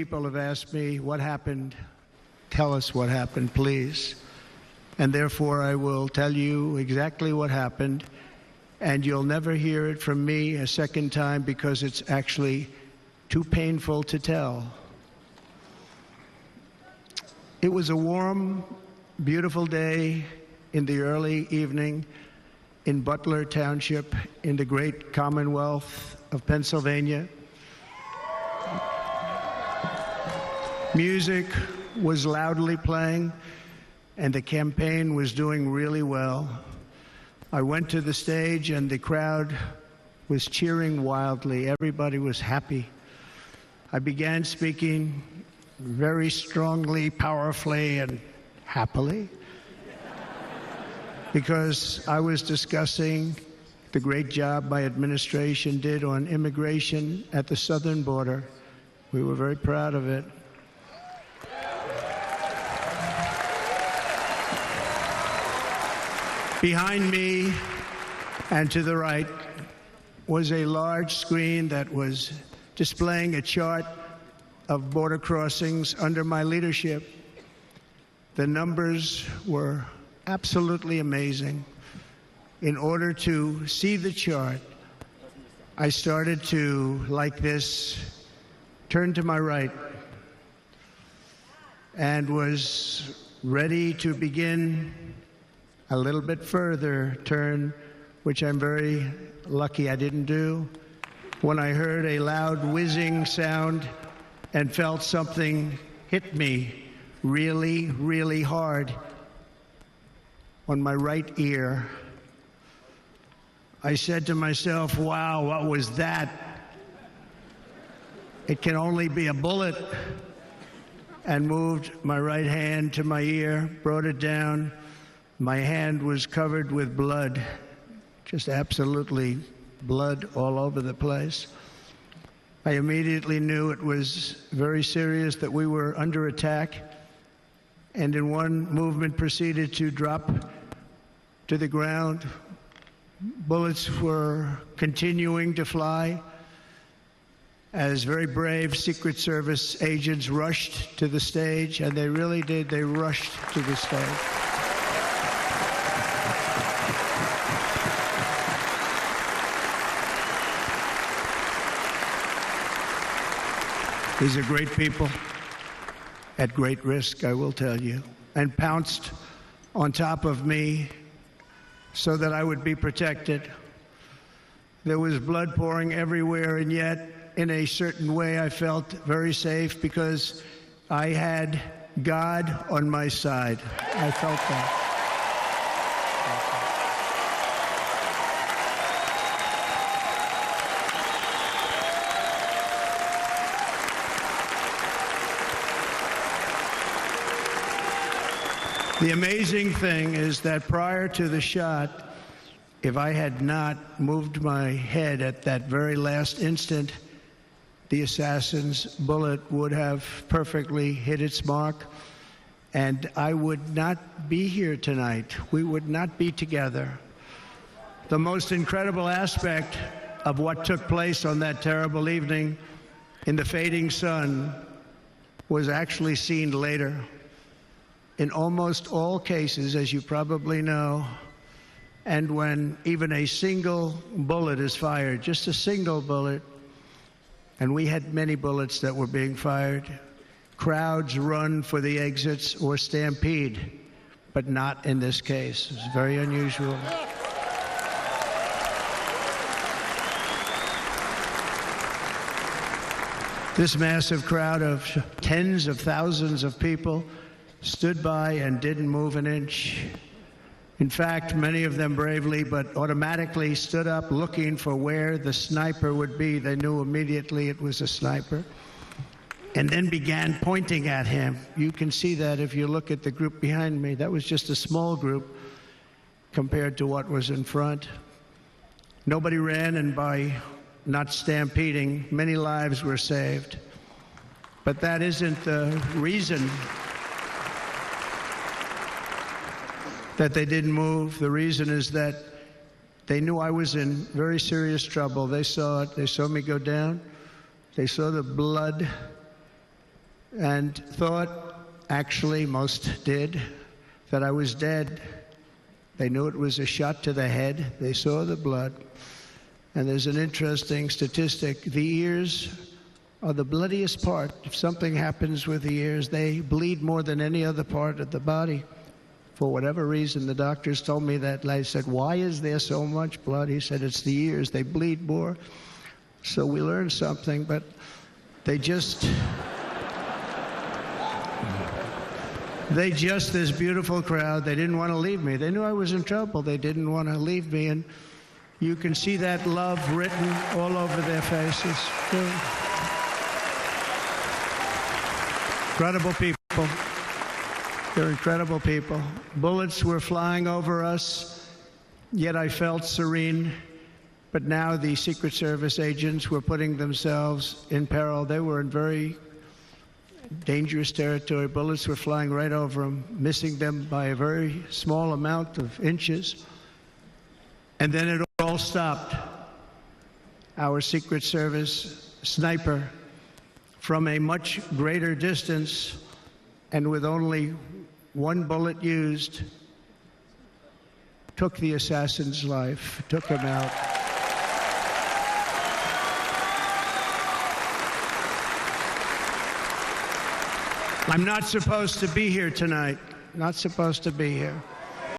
People have asked me what happened. Tell us what happened, please. And therefore, I will tell you exactly what happened, and you'll never hear it from me a second time because it's actually too painful to tell. It was a warm, beautiful day in the early evening in Butler Township in the great Commonwealth of Pennsylvania. Music was loudly playing, and the campaign was doing really well. I went to the stage, and the crowd was cheering wildly. Everybody was happy. I began speaking very strongly, powerfully, and happily, because I was discussing the great job my administration did on immigration at the southern border. We were very proud of it. Behind me and to the right was a large screen that was displaying a chart of border crossings under my leadership. The numbers were absolutely amazing. In order to see the chart, I started to, like this, turn to my right and was ready to begin a little bit further turn, which I'm very lucky I didn't do, when I heard a loud whizzing sound and felt something hit me really, really hard on my right ear. I said to myself, wow, what was that? It can only be a bullet. And moved my right hand to my ear, brought it down. My hand was covered with blood, just absolutely blood all over the place. I immediately knew it was very serious, that we were under attack, and in one movement proceeded to drop to the ground. Bullets were continuing to fly as very brave Secret Service agents rushed to the stage, and they really did. They rushed to the stage. These are great people, at great risk, I will tell you, and pounced on top of me so that I would be protected. There was blood pouring everywhere, and yet, in a certain way, I felt very safe because I had God on my side. I felt that. The amazing thing is that prior to the shot, if I had not moved my head at that very last instant, the assassin's bullet would have perfectly hit its mark, and I would not be here tonight. We would not be together. The most incredible aspect of what took place on that terrible evening in the fading sun was actually seen later. In almost all cases, as you probably know, and when even a single bullet is fired, just a single bullet, and we had many bullets that were being fired, crowds run for the exits or stampede, but not in this case. It's very unusual. This massive crowd of tens of thousands of people stood by and didn't move an inch. In fact, many of them bravely but automatically stood up looking for where the sniper would be. They knew immediately it was a sniper, and then began pointing at him. You can see that if you look at the group behind me. That was just a small group compared to what was in front. Nobody ran, and by not stampeding, many lives were saved. But that isn't the reason that they didn't move. The reason is that they knew I was in very serious trouble. They saw it. They saw me go down. They saw the blood and thought, actually most did, that I was dead. They knew it was a shot to the head. They saw the blood. And there's an interesting statistic. The ears are the bloodiest part. If something happens with the ears, they bleed more than any other part of the body. For whatever reason, the doctors told me that. I said, why is there so much blood? He said, it's the ears. They bleed more. So we learned something, but they just, this beautiful crowd, they didn't want to leave me. They knew I was in trouble. They didn't want to leave me. And you can see that love written all over their faces. Incredible people. They're incredible people. Bullets were flying over us, yet I felt serene. But now the Secret Service agents were putting themselves in peril. They were in very dangerous territory. Bullets were flying right over them, missing them by a very small amount of inches. And then it all stopped. Our Secret Service sniper, from a much greater distance and with only one bullet used, took the assassin's life, took him out. I'm not supposed to be here tonight. Not supposed to be here.